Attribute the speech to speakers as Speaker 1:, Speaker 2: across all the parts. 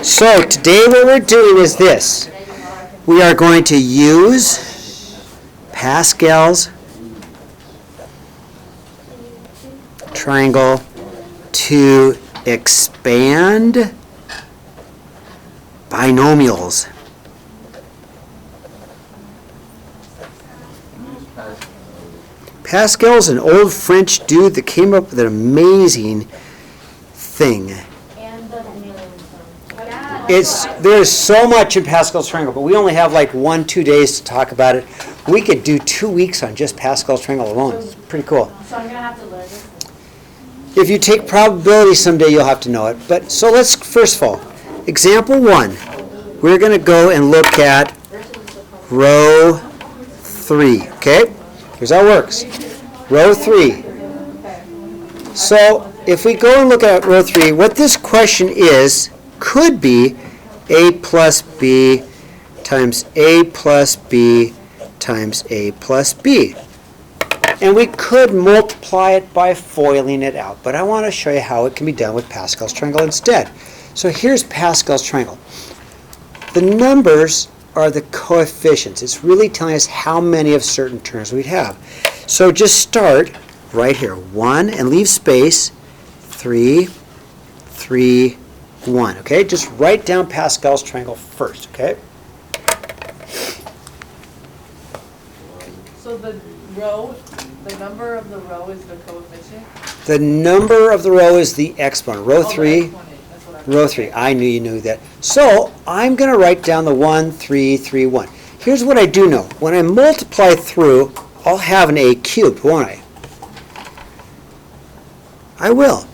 Speaker 1: So today what we're doing is this. We are going to use Pascal's triangle to expand binomials. Pascal's an old French dude that came up with an amazing thing. There's so much in Pascal's triangle, but we only have like 1-2 days to talk about it. We could do 2 weeks on just Pascal's triangle alone. It's pretty cool.
Speaker 2: So I'm going to have to learn this?
Speaker 1: If you take probability someday, you'll have to know it. But so let's, first of all, example 1. We're going to go and look at row 3. Okay? Here's how it works. Row 3. So if we go and look at row 3, what this question is could be a plus b times a plus b times a plus b. And we could multiply it by foiling it out. But I want to show you how it can be done with Pascal's triangle instead. So here's Pascal's triangle. The numbers are the coefficients. It's really telling us how many of certain terms we'd have. So just start right here. 1 and leave space. 3, 3, 1. Okay? Just write down Pascal's triangle first. Okay?
Speaker 3: So the row, the number of the row is the coefficient?
Speaker 1: The number of the row is the exponent. Row 3.
Speaker 3: That's what
Speaker 1: Row 3. I knew you knew that. So I'm going to write down the 1, 3, 3, 1. Here's what I do know. When I multiply through, I'll have an a cubed, won't I? I will.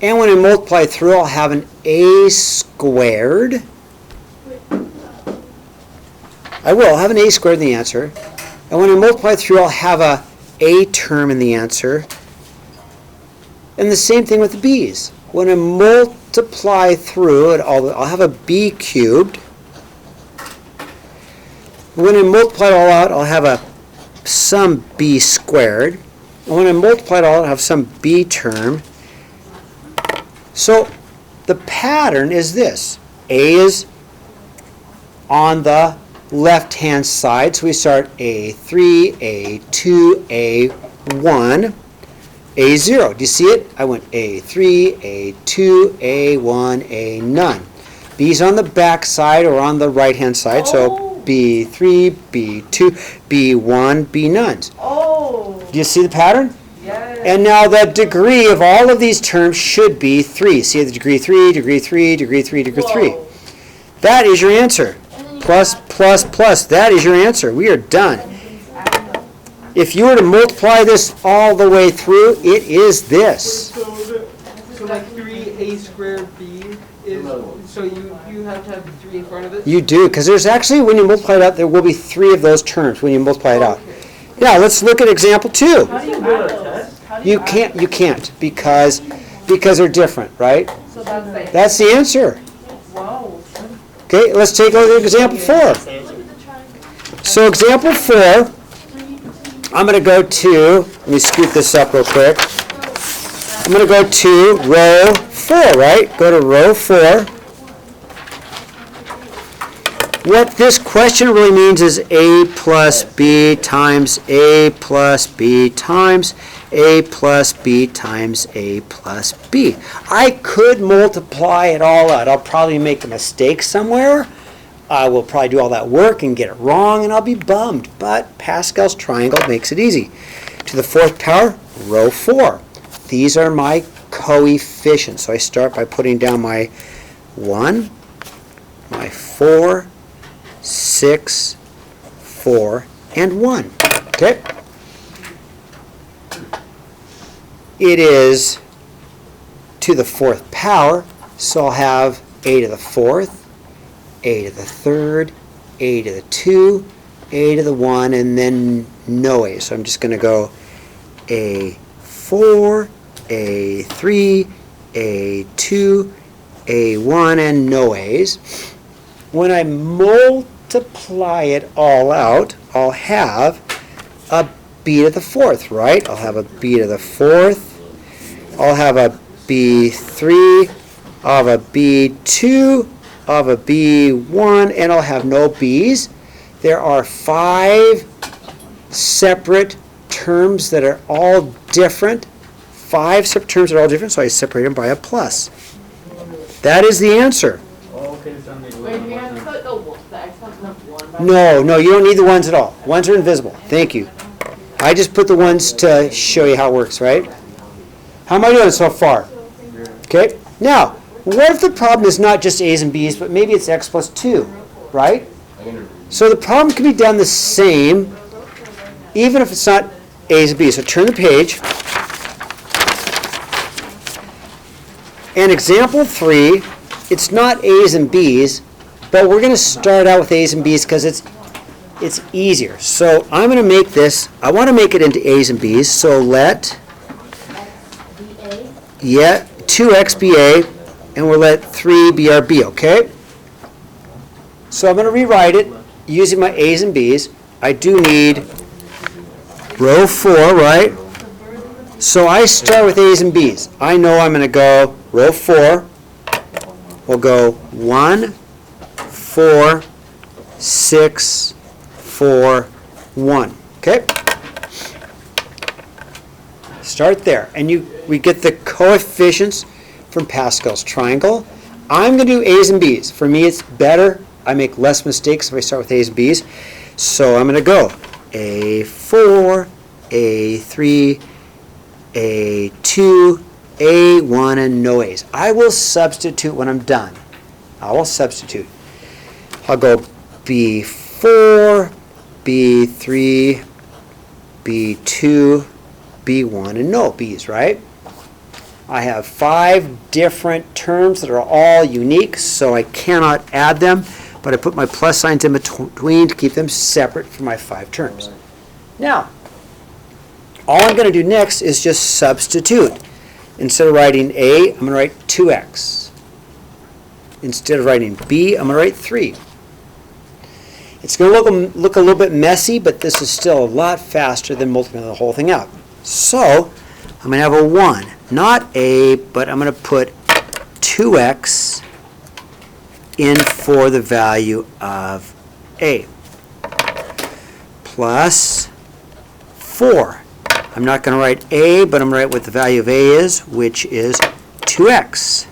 Speaker 1: And when I multiply through, I'll have an a squared. I will. I'll have an a squared in the answer. And when I multiply through, I'll have a term in the answer. And the same thing with the b's. When I multiply through it, I'll have a b cubed. When I multiply it all out, I'll have some b squared. And when I multiply it all out, I'll have some b term. So the pattern is this. A is on the left-hand side, so we start A3, A2, A1, A0. Do you see it? I went A3, A2, A1, A none. B's on the back side or on the right-hand side, so B3, B2, B1, B nones.
Speaker 3: Oh!
Speaker 1: Do you see the pattern?
Speaker 3: Yes.
Speaker 1: And now the degree of all of these terms should be 3. See the degree 3, degree 3, degree 3, degree 3. That is your answer. Plus, plus, plus. That is your answer. We are done. If you were to multiply this all the way through, it is this.
Speaker 4: So like 3a squared b is, so you have to have 3 in front of it?
Speaker 1: You do, because there's actually, when you multiply it out, there will be 3 of those terms when you multiply it out. Now, let's look at example 2.
Speaker 3: How do you add those?
Speaker 1: You can't, because they're different, right?
Speaker 3: So that's
Speaker 1: That's the answer.
Speaker 3: Whoa.
Speaker 1: Okay, let's take a look at example 4. So example 4, I'm going to go to, let me scoot this up real quick. I'm going to go to row 4, right? Go to row 4. What this question really means is a plus b times a plus b times a plus b times a plus b. I could multiply it all out. I'll probably make a mistake somewhere. I will probably do all that work and get it wrong, and I'll be bummed. But Pascal's triangle makes it easy. To the 4th power, row 4. These are my coefficients. So I start by putting down my 1, my 4, 6, 4, and 1. Okay? It is to the 4th power, so I'll have a to the 4th, a to the 3rd, a to the 2, a to the 1, and then no a. So I'm just going to go a4, a3, a2, a1, and no a's. When I multiply it all out, I'll have a b to the 4th, right? I'll have a b to the 4th. I'll have a b3, of a B2, of a B1, and I'll have no B's. There are 5 separate terms that are all different. 5 separate terms that are all different, so I separate them by a plus. That is the answer.
Speaker 3: Wait, we have to put the X function of 1 by
Speaker 1: No, you don't need the ones at all. Ones are invisible. Thank you. I just put the ones to show you how it works, right? How am I doing so far? Okay. Now, what if the problem is not just A's and B's, but maybe it's X plus 2, right? So the problem can be done the same, even if it's not A's and B's. So turn the page. And example 3, it's not A's and B's, but we're going to start out with A's and B's because it's easier. So I'm going to make this, I want to make it into A's and B's, so let, 2x be A, and we'll let 3 be our B, okay? So I'm going to rewrite it using my A's and B's. I do need row 4, right? So I start with A's and B's. I know I'm going to go row 4. We'll go 1, 4, 6, 4, 1. Okay? Start there. And we get the coefficients from Pascal's triangle. I'm going to do A's and B's. For me, it's better. I make less mistakes if I start with A's and B's. So I'm going to go A4, A3, A2, A1, and no A's. I will substitute when I'm done. I will substitute. I'll go B4, B3, B2, B1, and no B's, right? I have 5 different terms that are all unique, so I cannot add them, but I put my plus signs in between to keep them separate from my 5 terms. Now, all I'm going to do next is just substitute. Instead of writing A, I'm going to write 2x. Instead of writing B, I'm going to write 3. It's going to look a little bit messy, but this is still a lot faster than multiplying the whole thing out. So I'm going to have a 1. Not A, but I'm going to put 2x in for the value of A. Plus 4. I'm not going to write A, but I'm going to write what the value of A is, which is 2x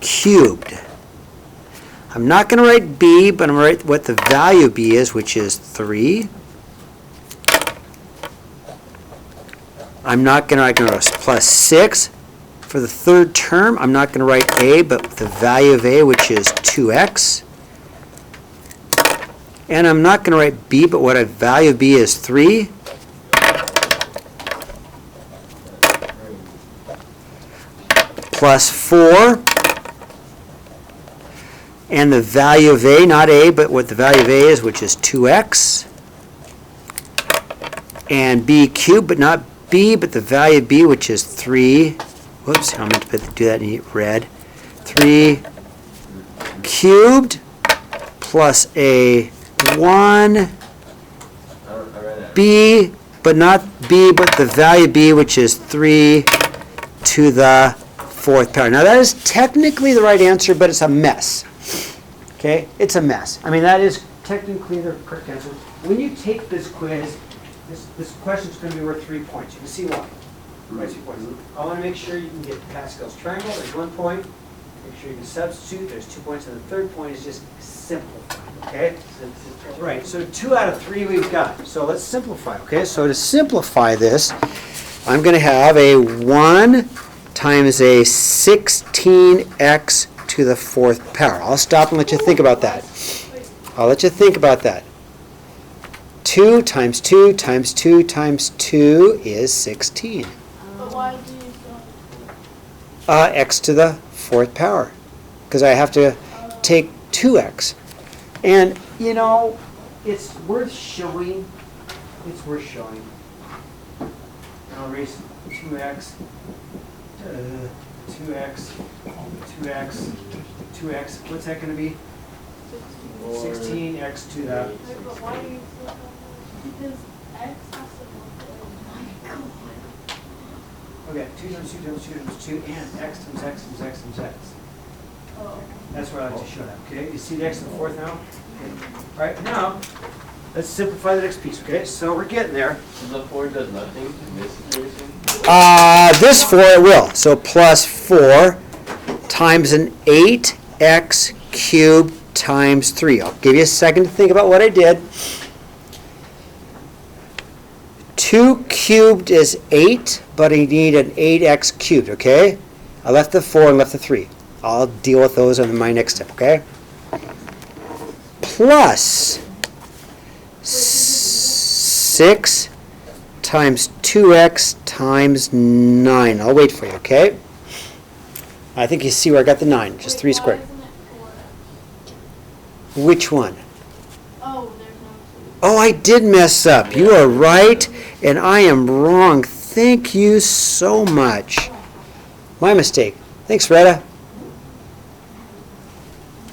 Speaker 1: cubed. I'm not going to write B, but I'm going to write what the value of B is, which is 3. I'm not going to write plus 6. For the third term, I'm not going to write A, but the value of A, which is 2x. And I'm not going to write B, but what a value of B is 3. Plus 4. And the value of A, not A, but what the value of A is, which is 2x. And B cubed, but not B, but the value of B, which is 3. Whoops, I meant to do that in red. 3 cubed plus a 1 B, but not B, but the value of B, which is 3 to the 4th power. Now that is technically the right answer, but it's a mess. Okay, it's a mess. I mean, that is technically the correct answer. When you take this quiz, this question is going to be worth 3 points. You can see why. Right, 3 points. I want to make sure you can get Pascal's triangle. There's 1 point. Make sure you can substitute. There's 2 points. And the third point is just simplify. Okay? Right, so 2 out of 3 we've got. So let's simplify. Okay, so to simplify this, I'm going to have a 1 times a 16x to the 4th power. I'll stop and let you think about that. I'll let you think about that. 2 times 2 times 2 times 2 is 16.
Speaker 2: But why do you start?
Speaker 1: X to the 4th power. Because I have to take 2x. And, you know, it's worth showing. It's worth showing. I'll erase 2x. 2x, 2x, 2x. What's that going to be? 16x to the...
Speaker 2: But why do you flip up? Because X has to go. Oh my god.
Speaker 1: Okay, 2 times 2 times 2 times 2, and x times x times x times x.
Speaker 2: Oh.
Speaker 1: That's what I like to show that, okay? You see the x to the fourth now? Okay. All right, now, let's simplify the next piece, okay? So we're getting there.
Speaker 5: So the 4 does nothing in this situation?
Speaker 1: This 4 it will. So plus 4 times an 8x cubed times 3. I'll give you a second to think about what I did. 2 cubed is 8, but I need an 8x cubed, okay? I left the 4 and left the 3. I'll deal with those on my next step, okay? Plus 6 times 2x times 9. I'll wait for you, okay? I think you see where I got the 9, just 3 squared.
Speaker 2: Why isn't it 4x?
Speaker 1: Which one?
Speaker 2: Oh, there's no 2.
Speaker 1: Oh, I did mess up. You are right, and I am wrong. Thank you so much. My mistake. Thanks, Retta.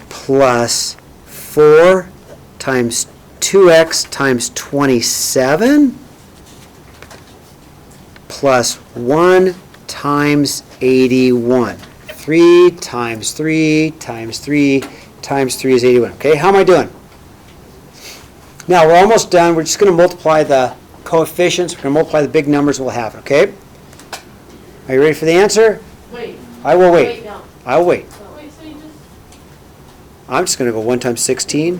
Speaker 1: Plus 4 times 2x times 27 plus 1 times 81. 3 times 3 times 3 times 3 is 81. Okay, how am I doing? Now, we're almost done. We're just going to multiply the coefficients. We're going to multiply the big numbers we'll have, okay? Are you ready for the answer?
Speaker 3: Wait.
Speaker 1: I will wait.
Speaker 3: No.
Speaker 1: I'll wait.
Speaker 2: Wait, so you just...
Speaker 1: I'm just going to go 1 times 16.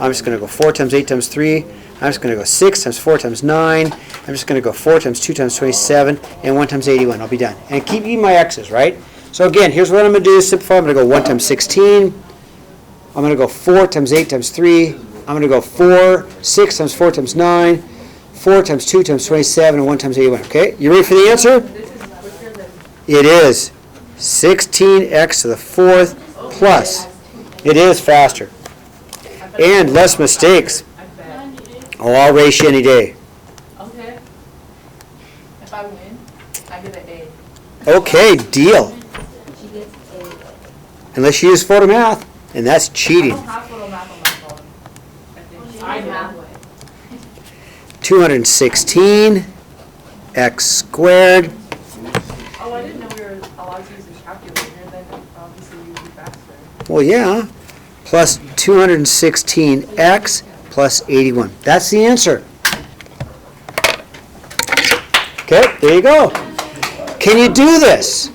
Speaker 1: I'm just going to go 4 times 8 times 3. I'm just going to go 6 times 4 times 9. I'm just going to go 4 times 2 times 27. And 1 times 81. I'll be done. And keep my x's, right? So again, here's what I'm going to do. Simplify. I'm going to go 1 times 16. I'm going to go 4 times 8 times 3. I'm going to go 6 times 4 times 9. 4 times 2 times 27. And 1 times 81. Okay? You ready for the answer?
Speaker 3: This is quicker than.
Speaker 1: It is 16x to the fourth plus. It is faster. And less mistakes.
Speaker 3: I bet.
Speaker 2: 98.
Speaker 1: Oh, I'll race you any day.
Speaker 3: Okay. If I win, I get an A.
Speaker 1: Okay, deal.
Speaker 2: She gets A.
Speaker 1: Unless you use photo math, and that's
Speaker 3: I
Speaker 1: cheating.
Speaker 3: don't have photo math on my phone. I think. I have one.
Speaker 1: 216 x squared
Speaker 3: Oh, I didn't know we were allowed to use a calculator, then obviously you'd be faster.
Speaker 1: well, yeah, plus 216x plus 81. That's the answer. Okay, there you go. Can you do this?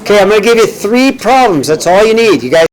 Speaker 1: Okay, I'm going to give you 3 problems. That's all you need. You guys